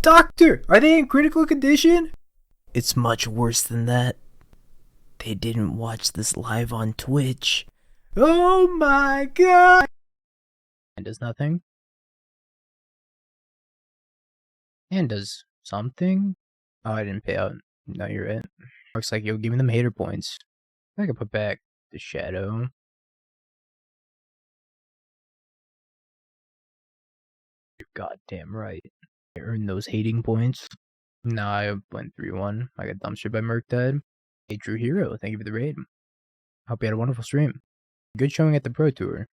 Doctor, are they in critical condition? It's much worse than that. They didn't watch this live on Twitch. Oh my god! And does nothing. And does something. Oh, I didn't pay out. No, you're right. Looks like you're giving them hater points. I can put back the shadow. You're goddamn right. I earned those hating points. Nah, I went 3-1. I got dumpstered by Murktide. A true hero. Thank you for the raid. Hope you had a wonderful stream. Good showing at the Pro Tour.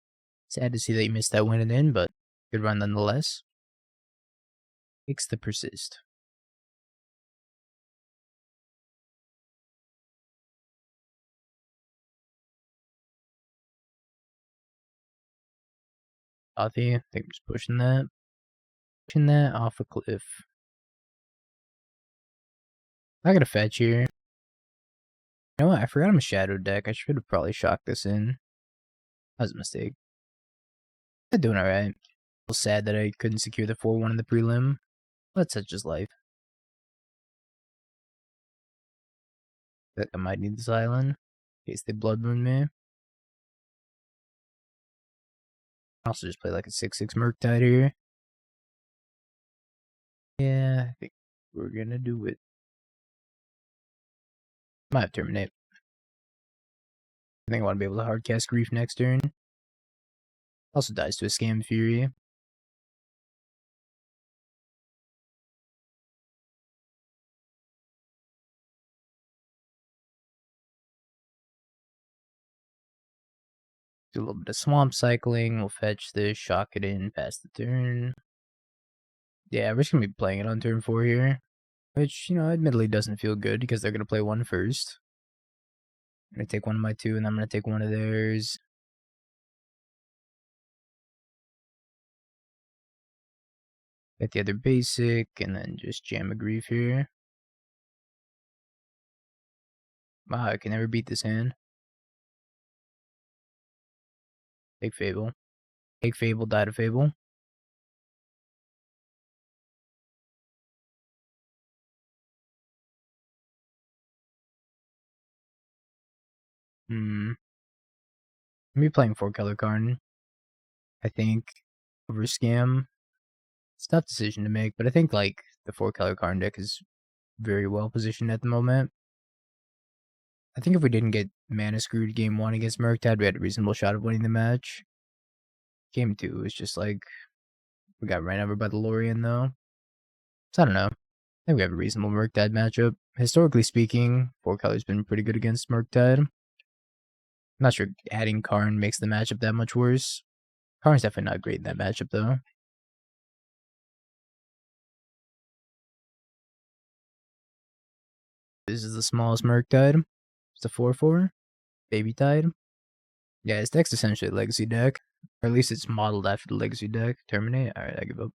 Sad to see that you missed that win and in, but good run nonetheless. Takes the Persist. Thoughtseize, I think I'm just pushing that. Pushing that off a cliff. I got a fetch here. You know what? I forgot I'm a shadow deck. I should have probably shocked this in. That was a mistake. I'm doing alright. A little sad that I couldn't secure the 4-1 in the prelim. But such is life. I think I might need this island in case they blood moon me. I also just play like a 6-6 Murktide here. Yeah, I think we're gonna do it. Might have terminate. I think I want to be able to hardcast Grief next turn. Also dies to a Scam Fury. Do a little bit of swamp cycling. We'll fetch this, shock it in, pass the turn. Yeah, we're just gonna be playing it on turn 4 here. Which, you know, admittedly doesn't feel good because they're gonna play one first. I'm gonna take one of my 2 and I'm gonna take one of theirs. Get the other basic and then just jam a Grief here. Wow, I can never beat this hand. Take Fable. Take Fable, die to Fable. I'm gonna be playing 4-color Karn. I think over Scam. It's a tough decision to make, but I think like the 4-color Karn deck is very well positioned at the moment. I think if we didn't get mana screwed game 1 against Murktide, we had a reasonable shot of winning the match. Game 2 was just like we got ran over by the Lorien though. So I don't know. I think we have a reasonable Murktide matchup. Historically speaking, 4-color's been pretty good against Murktide. I'm not sure adding Karn makes the matchup that much worse. Karn's definitely not great in that matchup though. This is the smallest Murktide. It's a 4-4. Baby Tide. Yeah, his deck's essentially a legacy deck. Or at least it's modeled after the legacy deck. Terminate? Alright, I give up.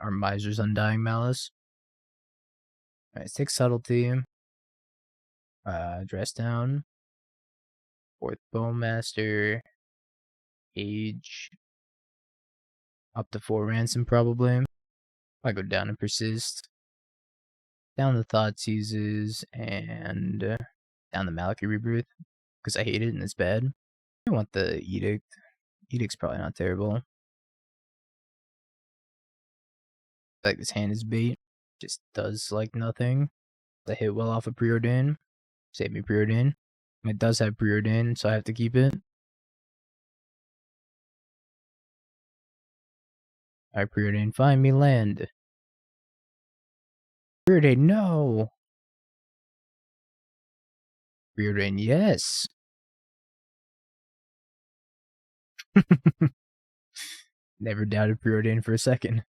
Our Miser's Undying Malice. Alright, take Subtlety. Dress down. 4th Bowmaster. Age. Up to 4 Ransom probably. I go down and Persist. Down the Thoughtseizes and down the Malakir Rebirth. Because I hate it and it's bad. I want the Edict. Edict's probably not terrible. Like this hand is bait. Just does like nothing. I hit well off of Preordain. Save me Preordain. It does have Preordain, so I have to keep it. Alright, Preordain, find me land. Preordain, no! Preordain, yes! Never doubted Preordain for a second.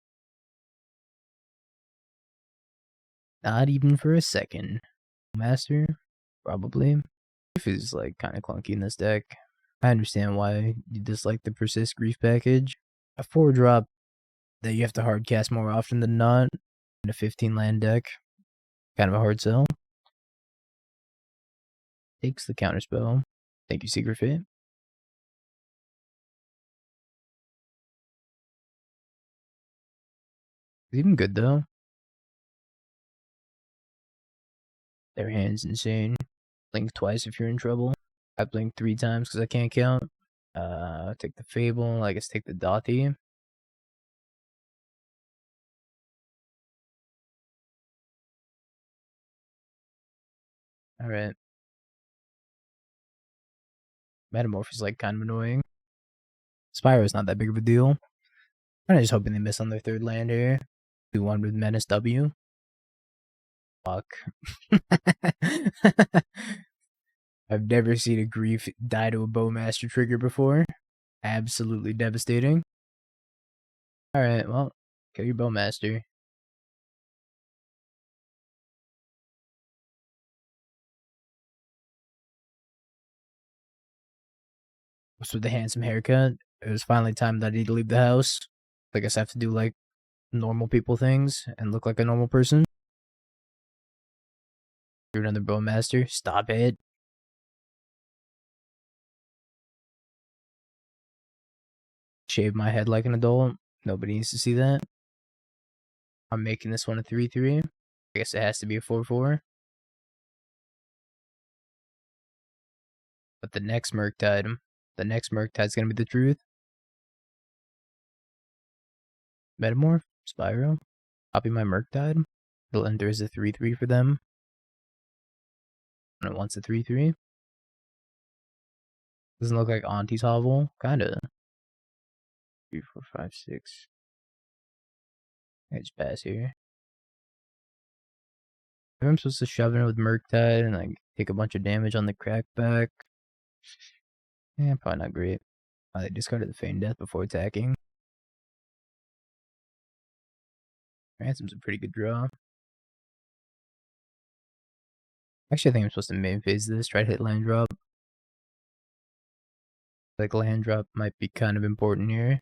Not even for a second. Master? Probably. Grief is like kind of clunky in this deck. I understand why you dislike the Persist Grief package. A 4-drop that you have to hardcast more often than not in a 15 land deck. Kind of a hard sell. Takes the Counterspell. Thank you, Secret Fate. It's even good though. Their hand's insane. Blink twice if you're in trouble. I blink 3 times because I can't count. Take the Fable. I guess take the Dothy. Alright. Metamorph is like kind of annoying. Spyro's not that big of a deal. I'm just hoping they miss on their 3rd land here. Do one with Menace W. Fuck. I've never seen a grief die to a Bowmaster trigger before. Absolutely devastating. Alright, well, kill your Bowmaster. What's with the handsome haircut? It was finally time that I need to leave the house. I guess I have to do like normal people things and look like a normal person. You're another Bowmaster. Stop it. Shave my head like an adult. Nobody needs to see that. I'm making this one a 3/3. I guess it has to be a 4/4. But the next Murktide is gonna be the truth. Metamorph, Spyro, copy my Murktide. It'll enter as a 3/3 for them. And it wants a 3/3. Doesn't look like Auntie's Hovel. Kinda. 3, 4, 5, 6. I just pass here. Maybe I'm supposed to shove in with Murktide and like take a bunch of damage on the crackback. Yeah, probably not great. They discarded the Feign Death before attacking. Ransom's a pretty good draw. Actually, I think I'm supposed to main phase this, try to hit land drop. Like land drop might be kind of important here.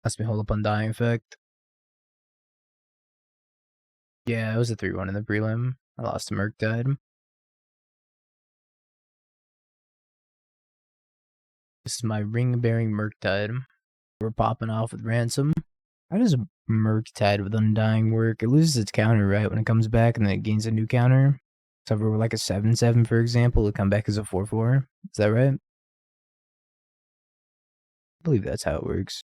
Lets me hold up Undying effect. Yeah, it was a 3-1 in the prelim. I lost to Murktide. This is my ring-bearing Murktide. We're popping off with Ransom. How does Murktide with Undying work? It loses its counter, right, when it comes back, and then it gains a new counter. So if we're like a 7/7, for example, it'll come back as a 4/4. Is that right? I believe that's how it works.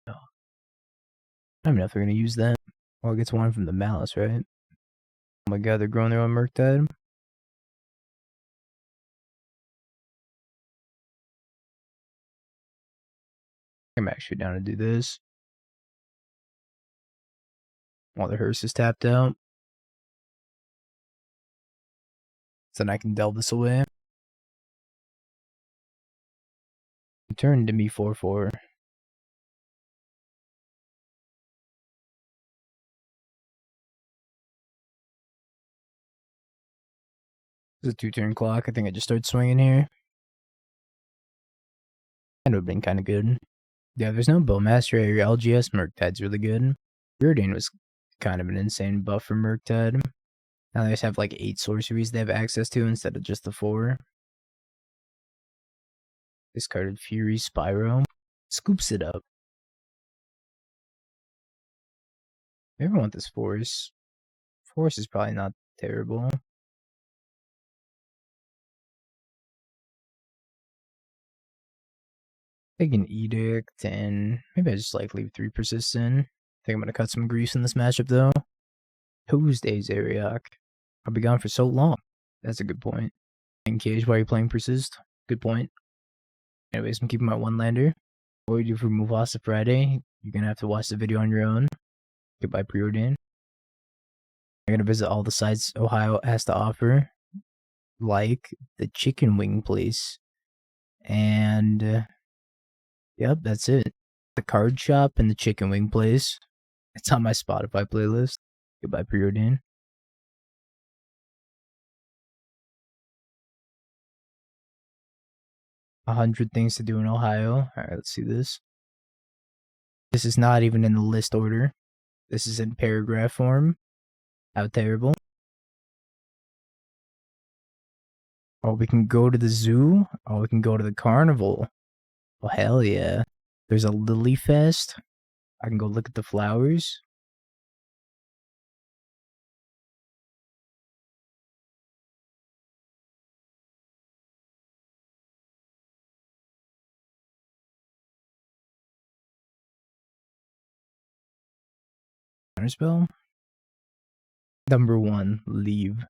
Oh. I don't know if they're going to use that. Well, it gets one from the Malice, right? Oh my god, they're growing their own Murktide. I'm actually down to do this. While the hearse is tapped out. So then I can delve this away. Turn to me 4/4. It's a 2-turn clock. I think I just start swinging here. That would have been kind of good. Yeah, there's no Bowmaster or LGS. Murktide's really good. Preordain was kind of an insane buff for Murktide. Now they just have like 8 sorceries they have access to instead of just the 4. Discarded Fury, Spyro. Scoops it up. I never want this Force. Force is probably not terrible. Take an Edict, and maybe I just like leave 3 Persist in. I think I'm gonna cut some grease in this matchup though. Tuesday's Ariok. I'll be gone for so long. That's a good point. Engage while you're playing Persist. Good point. Anyways, I'm keeping my 1-lander. What we do for Mufasa Friday, you're gonna have to watch the video on your own. Goodbye, Preordain. I'm gonna visit all the sites Ohio has to offer, like the chicken wing place. And yep, that's it. The card shop and the chicken wing place. It's on my Spotify playlist. Goodbye, Preordain. 100 things to do in Ohio. Alright, let's see this. This is not even in the list order. This is in paragraph form. How terrible. Oh, we can go to the zoo. Oh, we can go to the carnival. Oh, hell yeah. There's a Lily Fest. I can go look at the flowers. Counterspell. Number 1, leave.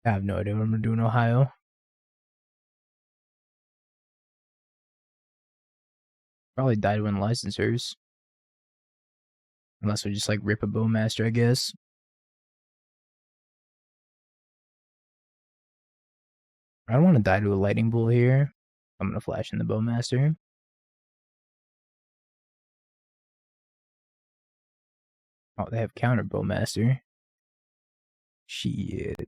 I have no idea what I'm gonna do in Ohio. Probably die to unlicensers. Unless we just like rip a Bowmaster, I guess. I don't want to die to a Lightning Bolt here. I'm gonna flash in the Bowmaster. Oh, they have counter Bowmaster. Shit.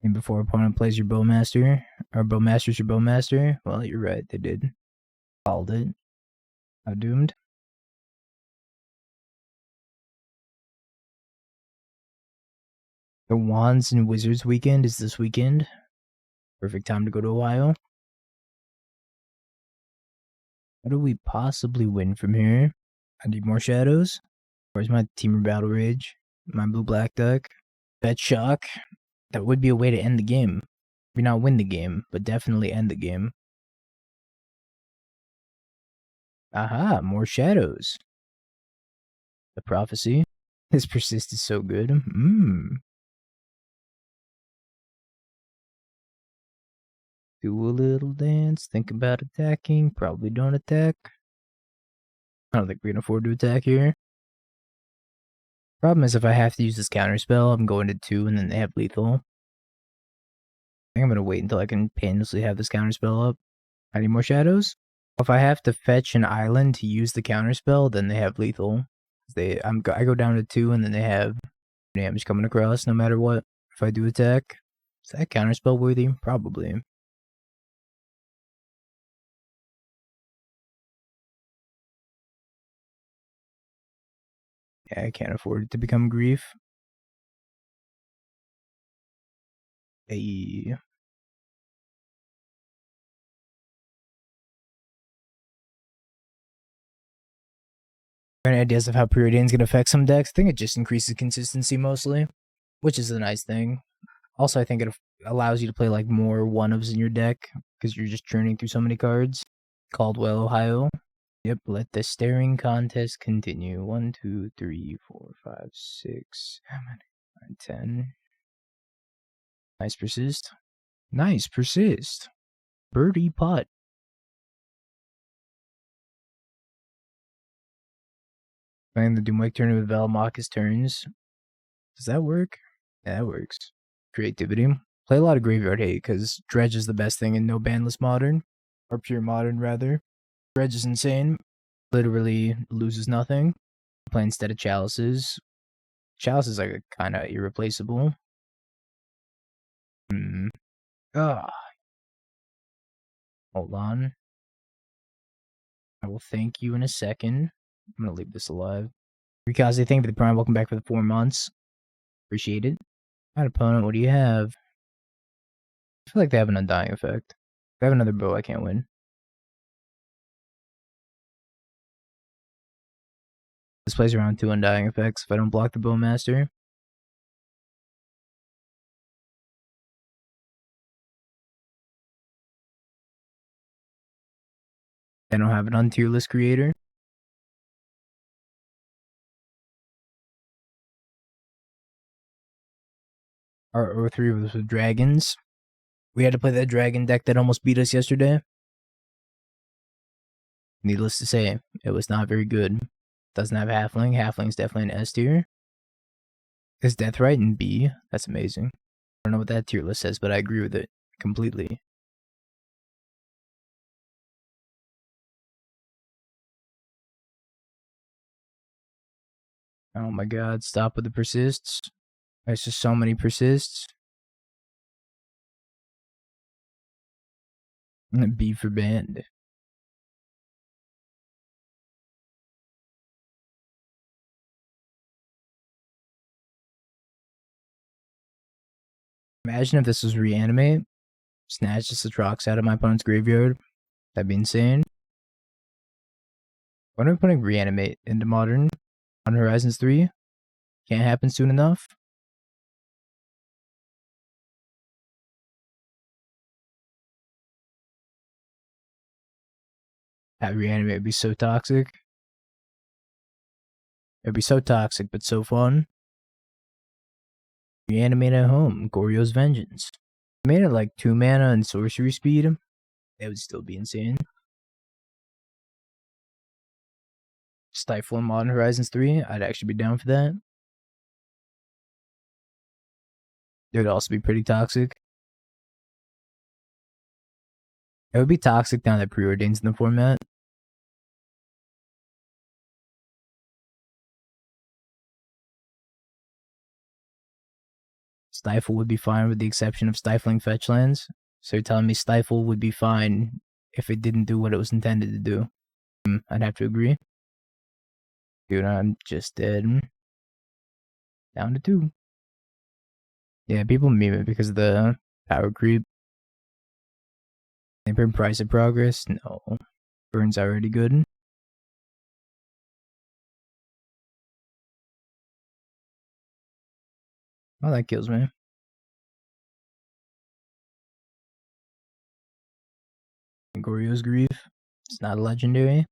And before opponent plays your Bowmaster, or Bowmaster's your Bowmaster, well, you're right, they did. Called it. How doomed. The Wands and Wizards weekend is this weekend. Perfect time to go to Ohio. How do we possibly win from here? I need more shadows. Where's my Teamer Battle Rage? My blue-black deck? Bet Shock. That would be a way to end the game. Maybe not win the game, but definitely end the game. Aha, more shadows. The Prophecy. This Persist is so good. Do a little dance, think about attacking, probably don't attack. I don't think we can afford to attack here. Problem is, if I have to use this counterspell, I'm going to 2 and then they have lethal. I think I'm going to wait until I can painlessly have this counterspell up. I need more shadows. If I have to fetch an island to use the counterspell, then they have lethal. I go down to 2 and then they have damage coming across no matter what. If I do attack, is that counterspell worthy? Probably. Yeah, I can't afford it to become grief. Hey. Any ideas of how Preordain's going to affect some decks? I think it just increases consistency mostly, which is a nice thing. Also, I think it allows you to play like more one-ofs in your deck because you're just churning through so many cards. Caldwell, Ohio. Yep, let the staring contest continue. 1, 2, 3, 4, 5, 6, 9, 10. Nice Persist. Nice Persist. Birdie putt. Playing the Doomwake tournament with Valmakis turns. Does that work? Yeah, that works. Creativity. Play a lot of Graveyard Hate because Dredge is the best thing in no bandless modern. Or pure modern, rather. Dredge is insane. Literally loses nothing. Play instead of Chalices. Chalice is like kind of irreplaceable. Hold on. I will thank you in a second. I'm gonna leave this alive. Rikaze, thank you for the prime. Welcome back for the 4 months. Appreciate it. Alright, opponent, what do you have? I feel like they have an Undying effect. If I have another bow, I can't win. This plays around 2 Undying effects if I don't block the Bowmaster. I don't have an untier list creator. Our 3 was with dragons. We had to play that dragon deck that almost beat us yesterday. Needless to say, it was not very good. Doesn't have Halfling. Halfling's definitely an S tier. Is Deathrite in B? That's amazing. I don't know what that tier list says, but I agree with it completely. Oh my god, stop with the persists. There's just so many persists. B for band. Imagine if this was reanimate. Snatch the Citrox out of my opponent's graveyard. That'd be insane. When are we putting Reanimate into Modern? On Horizons 3? Can't happen soon enough? That Reanimate would be so toxic. It'd be so toxic, but so fun. Reanimate at home, Goryo's Vengeance. Made it like 2 mana and sorcery speed. That would still be insane. Stifle in Modern Horizons 3, I'd actually be down for that. It would also be pretty toxic. It would be toxic now that Preordain's in the format. Stifle would be fine with the exception of stifling fetch lands. So you're telling me Stifle would be fine if it didn't do what it was intended to do? I'd have to agree. Dude, I'm just dead. Down to 2. Yeah, people meme it because of the power creep. They burn Price of Progress? No. Burn's already good. Oh, that kills me. Goryo's Grief. It's not a legendary.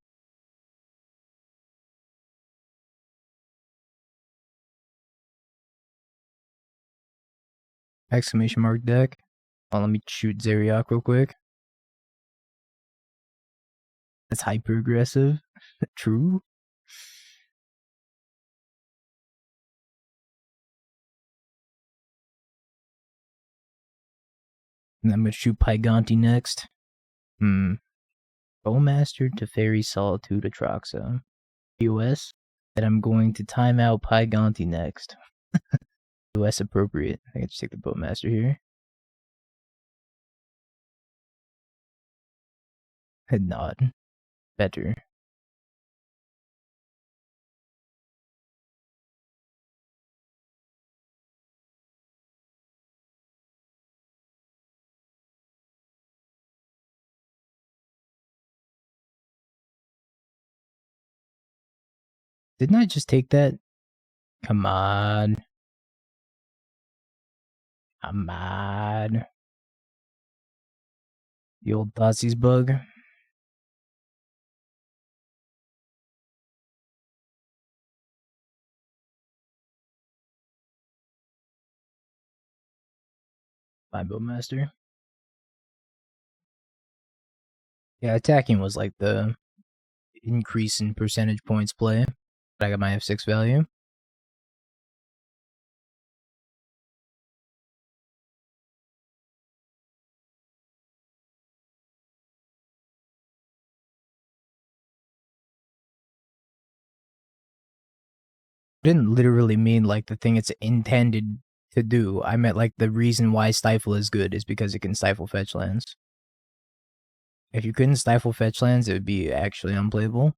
Exclamation mark deck. Oh, let me shoot Zeriak real quick. That's hyper aggressive. True. And I'm gonna shoot Pygonti next. Bowmaster to Fairy Solitude Atraxa. US. That I'm going to time out Pygonti next. US appropriate. I can just take the Bowmaster here. Head nod. Better. Didn't I just take that? Come on. Come on. The old Thoughtseize bug. My Bowmaster. Yeah, attacking was like the increase in percentage points play. But I got my F6 value. Didn't literally mean like the thing it's intended to do. I meant like the reason why Stifle is good is because it can stifle fetch lands. If you couldn't stifle fetch lands, it would be actually unplayable.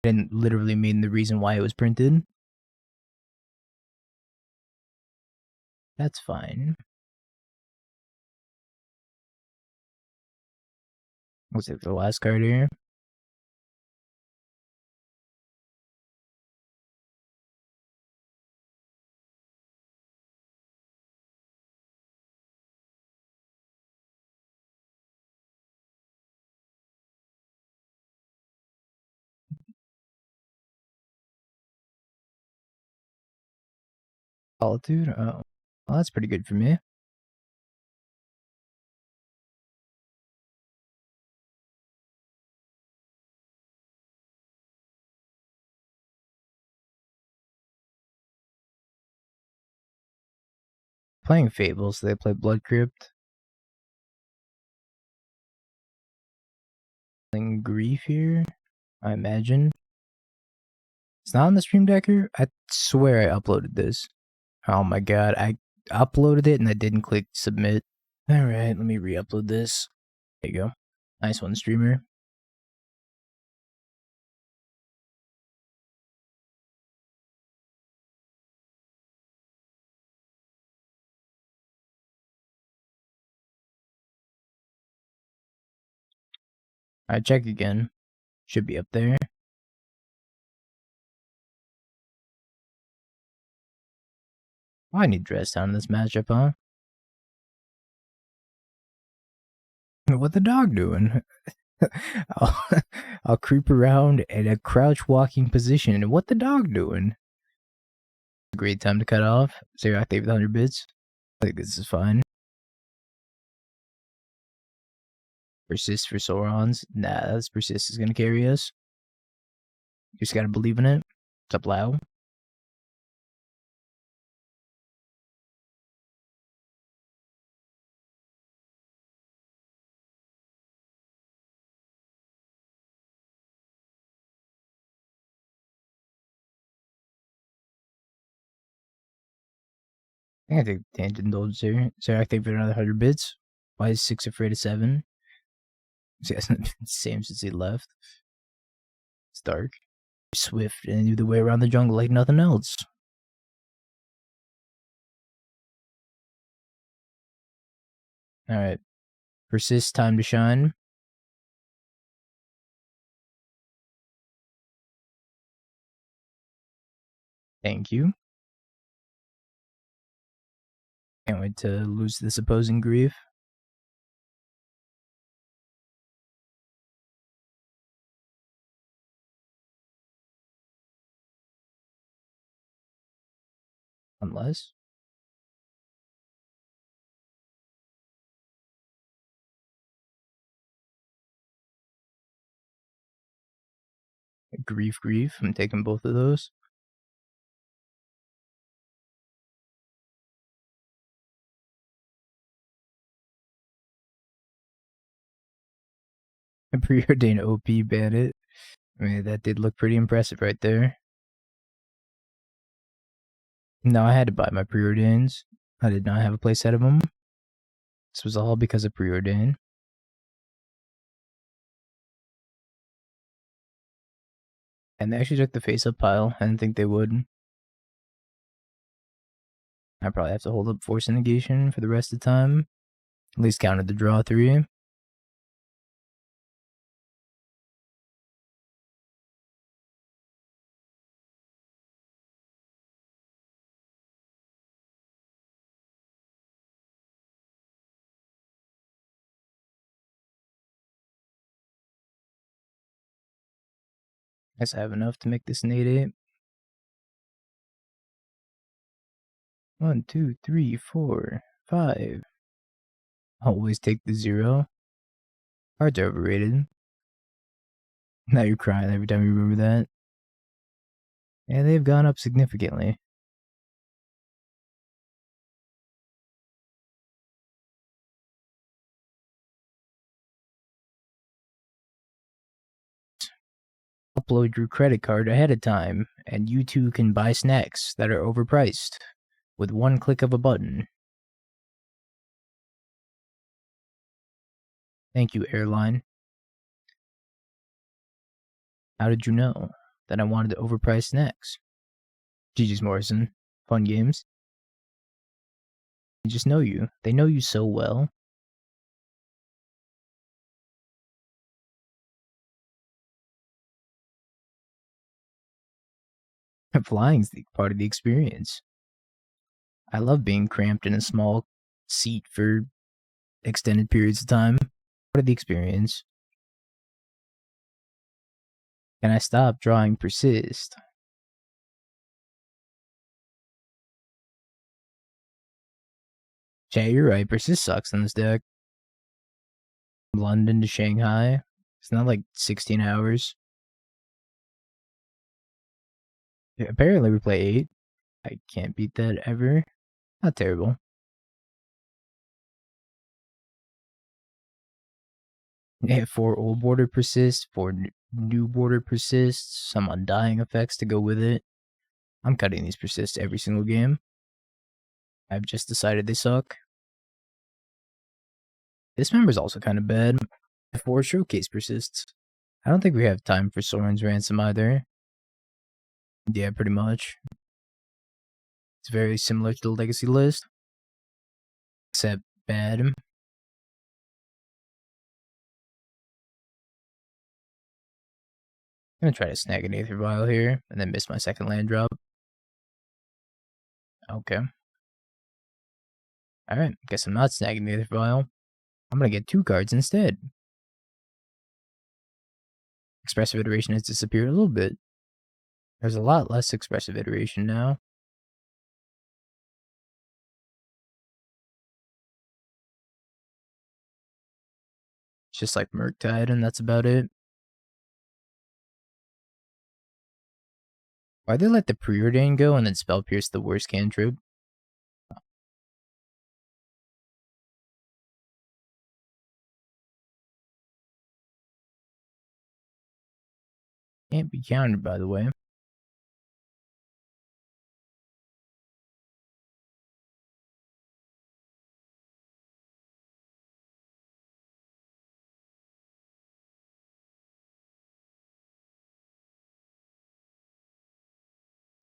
Didn't literally mean the reason why it was printed. That's fine. What's it, the last card here? Solitude? Oh. Well, that's pretty good for me. Playing Fables, they play Blood Crypt. Playing Grief here, I imagine. It's not on the Stream Decker? I swear I uploaded this. Oh my god, I uploaded it and I didn't click submit. Alright, let me re-upload this. There you go. Nice one, streamer. Alright, check again. Should be up there. Oh, I need dress down in this matchup, huh? What the dog doing? I'll, I'll creep around at a crouch walking position. What the dog doing? Great time to cut off. So you're active with 100 bits. I think this is fine. Persist for Saurons. Nah, this Persist is gonna carry us. You just gotta believe in it. What's up, Lau? I think I take Tangent Indulge here. So you're active for another 100 bits. Why is 6 afraid of 7? See, that's not the same since he left. It's dark. Swift and do the way around the jungle like nothing else. Alright. Persist, time to shine. Thank you. Can't wait to lose this opposing grief. Unless. Grief. I'm taking both of those. A Preordain OP bandit. I mean, that did look pretty impressive right there. No, I had to buy my Preordains. I did not have a playset of them. This was all because of Preordain. And they actually took the face-up pile. I didn't think they would. I probably have to hold up Force of Negation for the rest of the time. At least counter the draw 3. I guess I have enough to make this an 8-8. 1, 2, 3, 4, 5. Always take the 0. Cards are overrated. Now you're crying every time you remember that. Yeah, they've gone up significantly. Upload your credit card ahead of time, and you too can buy snacks that are overpriced with one click of a button. Thank you, airline. How did you know that I wanted overpriced snacks? GG's Morrison. Fun games. They just know you. They know you so well. Flying's part of the experience. I love being cramped in a small seat for extended periods of time. Part of the experience. Can I stop drawing Persist? Jay, you're right. Persist sucks in this deck. London to Shanghai. It's not like 16 hours. Yeah, apparently we play 8. I can't beat that ever. Not terrible. Yeah, 4 old border persists, 4 new border persists, some undying effects to go with it. I'm cutting these persists every single game. I've just decided they suck. Dismember's also kind of bad. 4 showcase persists. I don't think we have time for Sauron's Ransom either. Yeah, pretty much. It's very similar to the Legacy list. Except bad. I'm gonna try to snag an Aether Vial here, and then miss my second land drop. Okay. Alright, guess I'm not snagging the Aether Vial. I'm gonna get 2 cards instead. Expressive Iteration has disappeared a little bit. There's a lot less Expressive Iteration now. It's just like Murktide, and that's about it. Why'd they let the Preordain go and then Spell Pierce the worst cantrip? Can't be countered, by the way.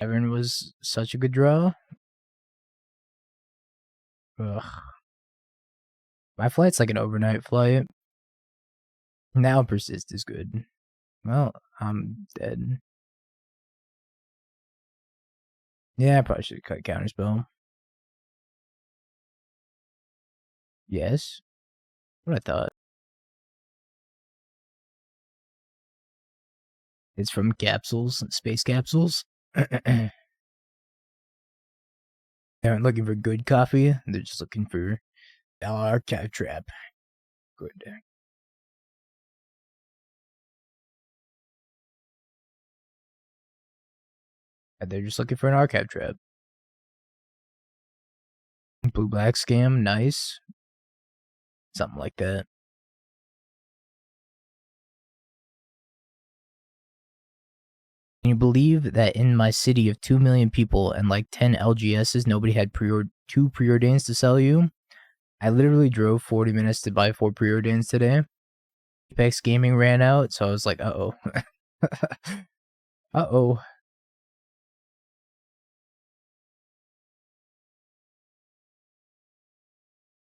Evern was such a good draw. Ugh. My flight's like an overnight flight. Now Persist is good. Well, I'm dead. Yeah, I probably should cut Counterspell. Yes. What I thought. It's from capsules, space capsules. They aren't looking for good coffee, they're just looking for archive trap. Good. And they're just looking for an archive trap. Blue black scam, nice. Something like that. Can you believe that in my city of 2 million people and like 10 LGSs, nobody had 2 Preordains to sell you? I literally drove 40 minutes to buy 4 Preordains today. Apex Gaming ran out, so I was like, uh-oh. Uh-oh.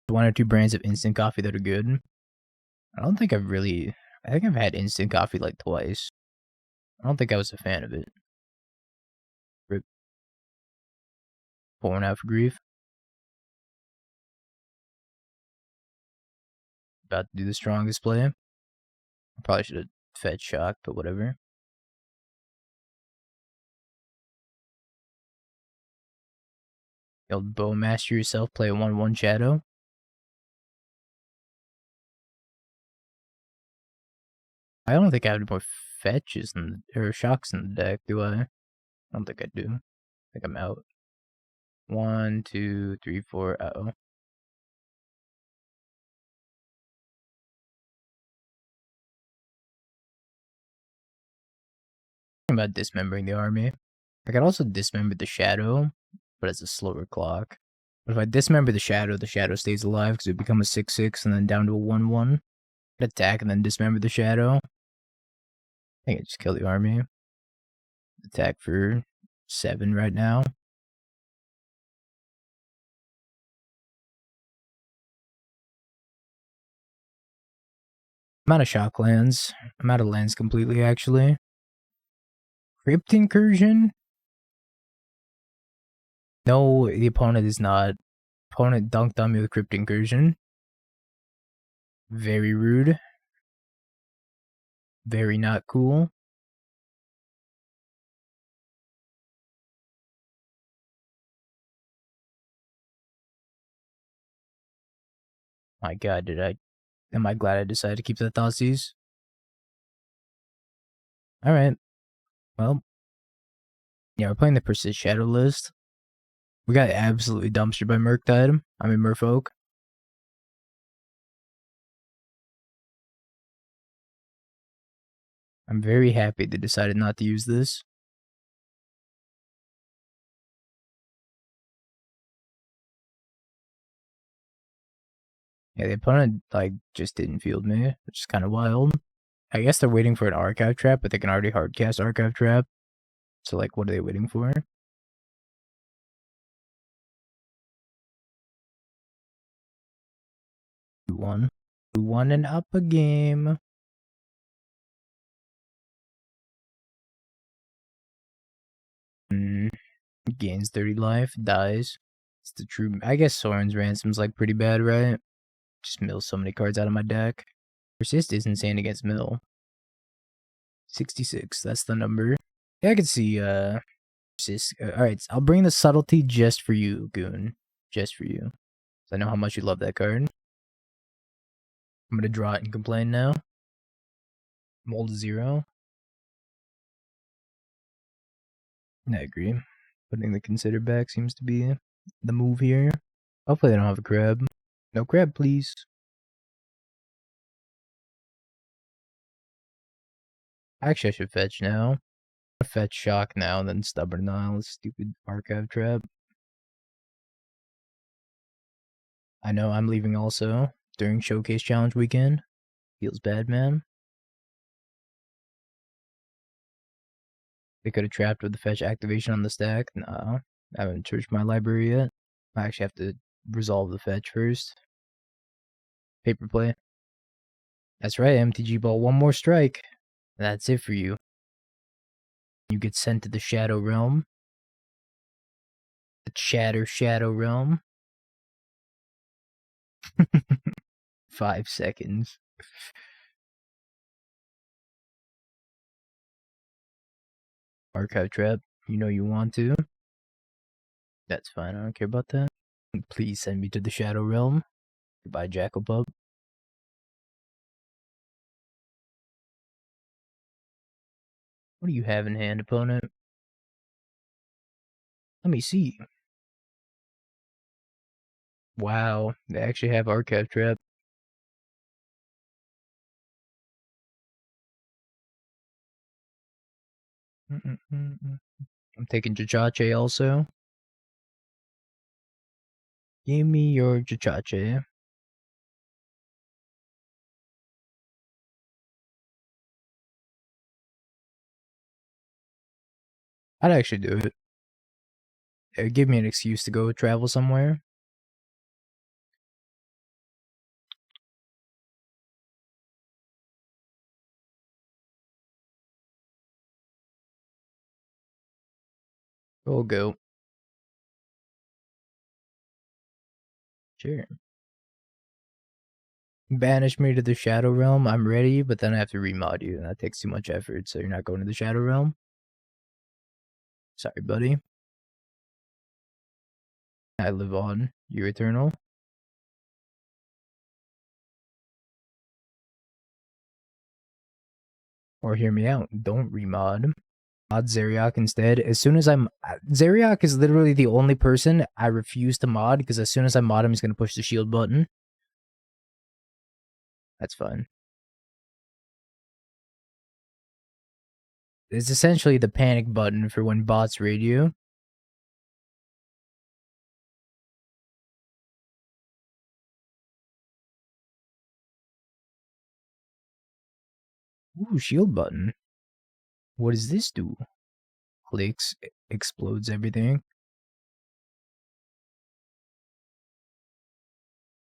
One or two brands of instant coffee that are good. I don't think I think I've had instant coffee like twice. I don't think I was a fan of it. Rip. Pouring out for grief. About to do the strongest play. I probably should have fed shock, but whatever. You'll Bowmaster yourself, play a 1/1 shadow. I don't think I have more fetches or shocks in the deck, do I? I don't think I do. I think I'm out. 1, 2, 3, 4. Uh-oh. I'm about dismembering the army. I could also dismember the shadow, but it's a slower clock. But if I dismember the shadow stays alive because it become a 6/6 and then down to a 1/1. Attack and then dismember the shadow. I think I just kill the army. Attack for 7 right now. I'm out of shock lands. I'm out of lands completely, actually. Crypt Incursion? No, the opponent is not. Opponent dunked on me with Crypt Incursion. Very rude. Very not cool. My god, am I glad I decided to keep the Thoughtseize? Alright. Well. Yeah, we're playing the Persist Shadow list. We got absolutely dumpstered by Murktide. I mean Merfolk. I'm very happy they decided not to use this. Yeah, the opponent like just didn't field me, which is kind of wild. I guess they're waiting for an archive trap, but they can already hardcast archive trap. So like, what are they waiting for? 2-1. 2-1 and up a game. Gains 30 life, dies. It's the true. I guess Sauron's Ransom's like pretty bad, right? Just mill so many cards out of my deck. Persist is insane against mill. 66, that's the number. Yeah, I could see Persist. Alright, I'll bring the Subtlety just for you, Goon. Just for you. I know how much you love that card. I'm gonna draw it and complain now. Mold 0. I agree. Putting the consider back seems to be the move here. Hopefully they don't have a crab. No crab, please. Actually, I should fetch now. Fetch Shock now, and then Stubborn Nile, stupid archive trap. I know I'm leaving also during Showcase Challenge weekend. Feels bad, man. They could have trapped with the fetch activation on the stack. Nah, I haven't searched my library yet. I actually have to resolve the fetch first. Paper play. That's right, MTG Ball. One more strike. And that's it for you. You get sent to the Shadow Realm. The Shadow Realm. 5 seconds. Archive trap. You know you want to. That's fine. I don't care about that. Please send me to the Shadow Realm. Goodbye, Jackal-Pup. What do you have in hand, opponent? Let me see. Wow, they actually have Archive Trap. I'm taking Jachache also. Give me your Jachache. I'd actually do it. It would give me an excuse to go travel somewhere. We'll go. Sure. Banish me to the Shadow Realm. I'm ready, but then I have to remod you, and that takes too much effort, so you're not going to the Shadow Realm? Sorry, buddy. I live on. You're eternal. Or hear me out. Don't remod. Mod Zeriak instead. As soon as I'm... Zeriak is literally the only person I refuse to mod, because as soon as I mod him, he's going to push the shield button. That's fine. It's essentially the panic button for when bots raid you. Ooh, shield button. What does this do? Clicks, explodes everything.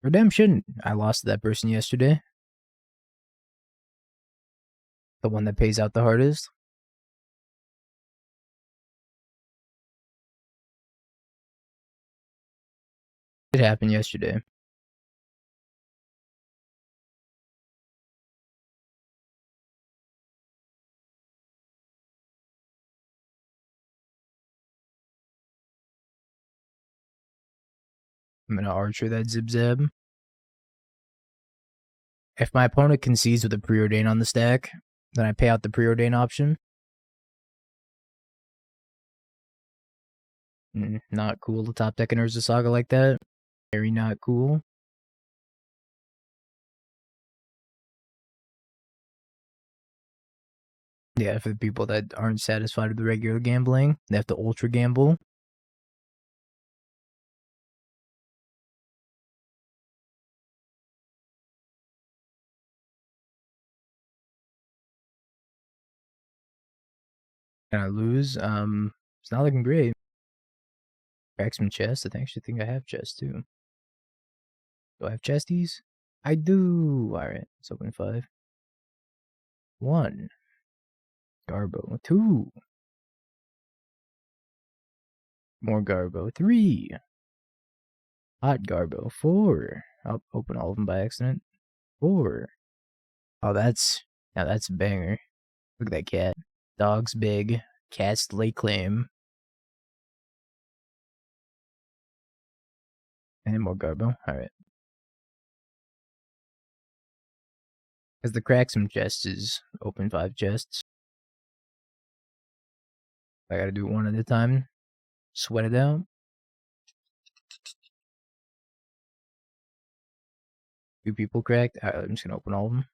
Redemption. I lost to that person yesterday. The one that pays out the hardest. It happened yesterday. I'm gonna archer that zib-zab. If my opponent concedes with a Preordain on the stack, then I pay out the Preordain option. Not cool to top deck an Urza Saga like that. Very not cool. Yeah, for the people that aren't satisfied with the regular gambling, they have to ultra gamble. Can I lose? It's not looking great. Crack some chests. I actually think I have chests too. Do I have chesties? I do. Alright, let's open 5. 1. Garbo. 2. More Garbo. 3. Hot Garbo. 4. I'll open all of them by accident. 4. Oh, now that's a banger. Look at that cat. Dog's big. Cat's lay claim. And more Garbo. Alright. Because the Cracksome chest is open 5 chests. I gotta do it one at a time. Sweat it out. 2 people cracked. Alright, I'm just gonna open all of them.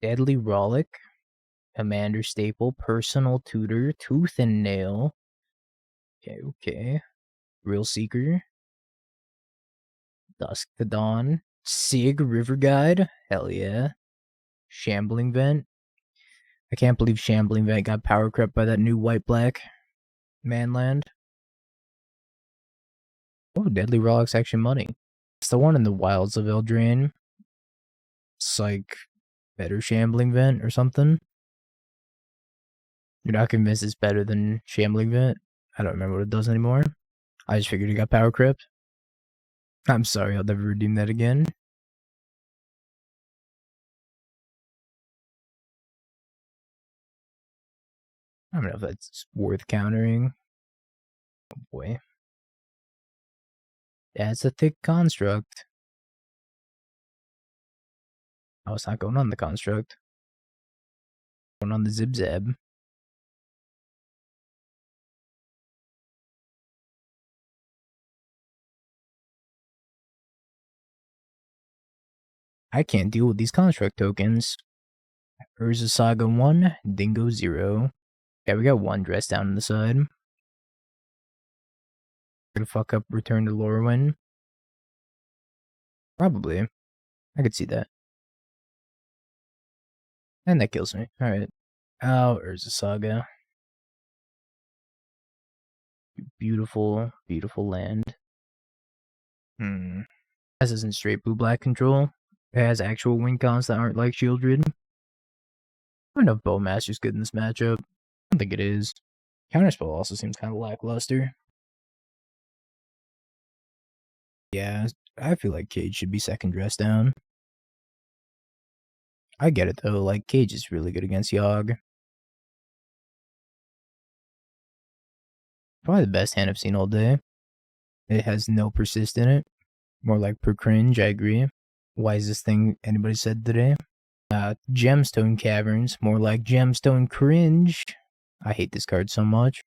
Deadly Rollick. Commander Staple. Personal Tutor. Tooth and Nail. Okay. Real Seeker. Dusk to Dawn. Sig River Guide. Hell yeah. Shambling Vent. I can't believe Shambling Vent got power crept by that new white-black manland. Oh, Deadly Rollick's actually money. It's the one in the wilds of Eldraine. It's like better Shambling Vent or something. You're not convinced it's better than Shambling Vent? I don't remember what it does anymore. I just figured it got power crept. I'm sorry, I'll never redeem that again. I don't know if that's worth countering. Oh boy. That's a thick construct. Oh, it's not going on the construct. Going on the Zib-Zab. I can't deal with these construct tokens. Urza Saga 1, Dingo 0. Yeah, we got 1 dress down on the side. Gonna fuck up Return to Lorwyn. Probably. I could see that. And that kills me. Alright. Oh, Urza Saga. Beautiful, beautiful land. This isn't straight blue-black control. It has actual win cons that aren't like Sheoldred. I don't know if Bowmaster's good in this matchup. I don't think it is. Counterspell also seems kind of lackluster. Yeah, I feel like Cage should be second dress down. I get it though, like Cage is really good against Yogg. Probably the best hand I've seen all day. It has no persist in it. More like per cringe, I agree. Wisest thing anybody said today. Gemstone Caverns, more like Gemstone Cringe. I hate this card so much.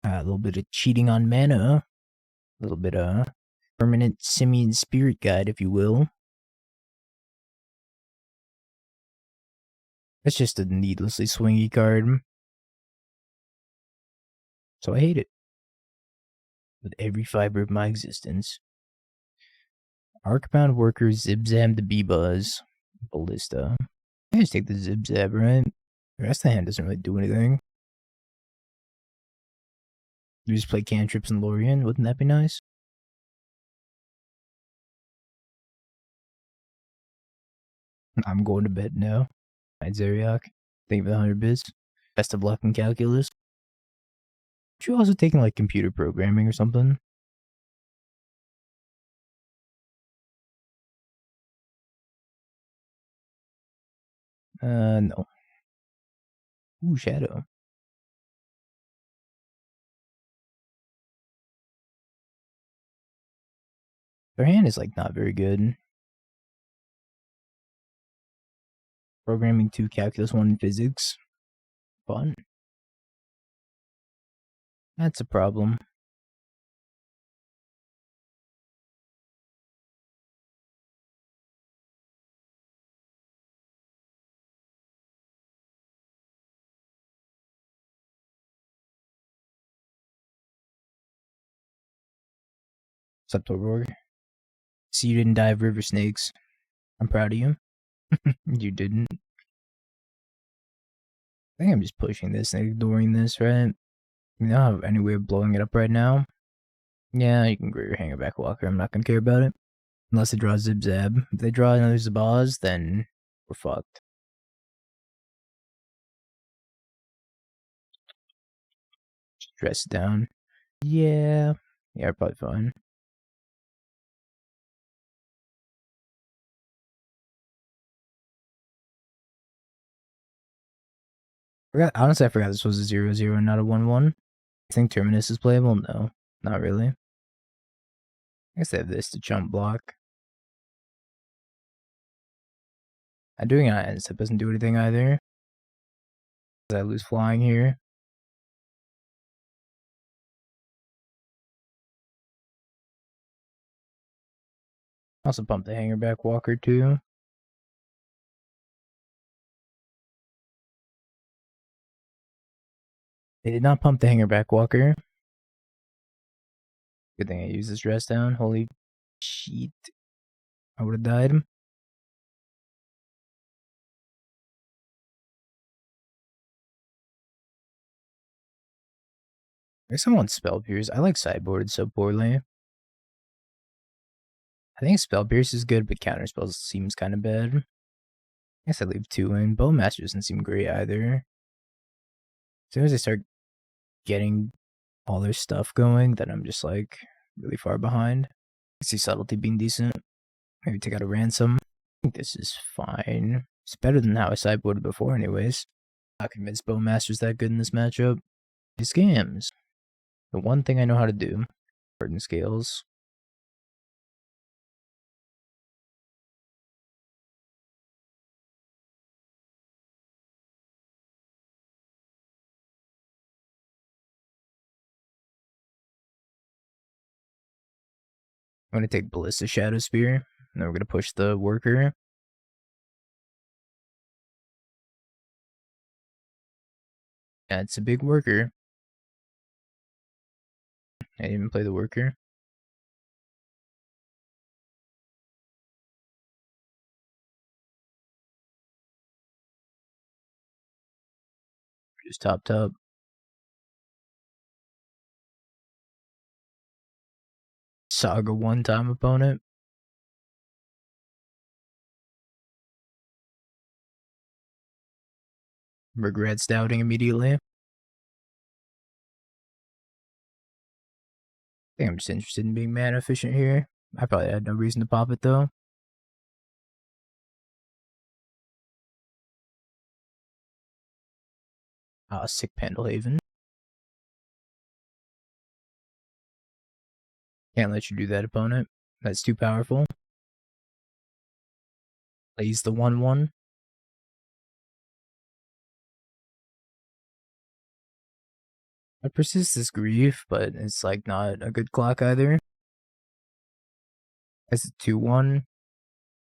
A little bit of cheating on mana. A little bit of permanent Simian Spirit Guide, if you will. It's just a needlessly swingy card. So I hate it. With every fiber of my existence. Arcbound Worker, Zibzab the B-Buzz, Ballista. I just take the Zibzab, right? The rest of the hand doesn't really do anything. You just play cantrips and Lorien, wouldn't that be nice? I'm going to bed now. Night Zeriak. Thank you for the 100 bits. Best of luck in calculus. Aren't you also taking like computer programming or something? No. Ooh, Shadow. Their hand is like not very good. Programming 2, calculus 1, physics. Fun. That's a problem. Subtlety. See, you didn't die of river snakes. I'm proud of you. You didn't. I think I'm just pushing this and ignoring this, right? You don't have any way of blowing it up right now. Yeah, you can grow your Hangerback Walker. I'm not gonna care about it. Unless they draw Zibzab. If they draw another Zabaz, then we're fucked. Dress it down. Yeah, we're probably fine. Honestly, I forgot this was a 0-0, not a 1-1. I think Terminus is playable? No, not really. I guess I have this to jump block. I'm doing an iron step doesn't do anything either. I lose flying here. Also pump the Hangerback Walker too. They did not pump the Hangerback Walker. Good thing I used this dress down. Holy shit. I would have died. I guess I want Spell Pierce. I like sideboard so poorly. I think Spell Pierce is good, but Counterspell seems kind of bad. I guess I leave 2 in. Bowmasters doesn't seem great either. As soon as I start getting all their stuff going, then I'm just like really far behind. I see Subtlety being decent. Maybe take out a Ransom. I think this is fine. It's better than how I sideboarded before anyways. Not convinced Bowmaster's that good in this matchup. These games. The one thing I know how to do. Burden Scales. I'm going to take Ballista Shadow Spear. And then we're going to push the worker. Yeah, it's a big worker. I didn't even play the worker. Just top. Saga one-time opponent. Regret stouting immediately. I think I'm just interested in being mana efficient here. I probably had no reason to pop it though. Sick Pendlehaven. Can't let you do that, opponent. That's too powerful. Plays the 1-1. I persist this grief, but it's like not a good clock either. That's a 2-1.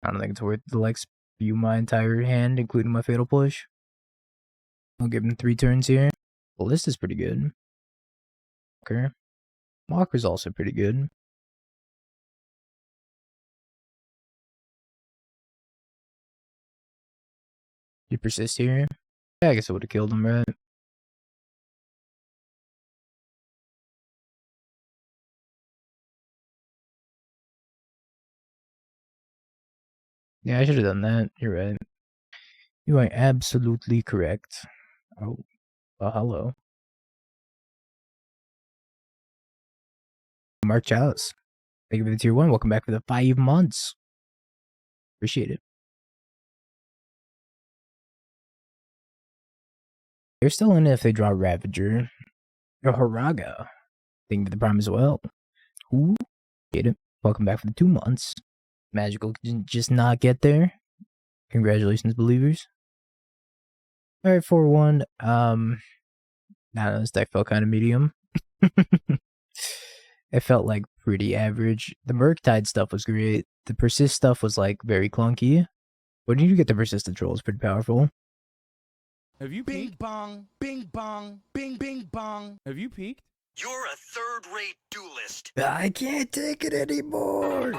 I don't think it's worth to like spew my entire hand, including my fatal push. I'll give him 3 turns here. The list is pretty good. Okay. Walker's also pretty good. You persist here? Yeah, I guess I would have killed him, right? Yeah, I should have done that. You're right. You are absolutely correct. Oh, well, hello. Mark Chalice. Thank you for the tier 1. Welcome back for the 5 months. Appreciate it. They're still in it if they draw Ravager. Or Haraga. Thank you for the prime as well. Ooh, get it. Welcome back for the 2 months. Magical can just not get there. Congratulations, believers. Alright, 4-1. I don't know, this deck felt kind of medium. It felt like pretty average. The Murktide stuff was great. The Persist stuff was like very clunky. When did you get the Persistent Troll? It's pretty powerful. Have you peeked? Bing bong, bing bong. Have you peeked? You're a third-rate duelist. I can't take it anymore.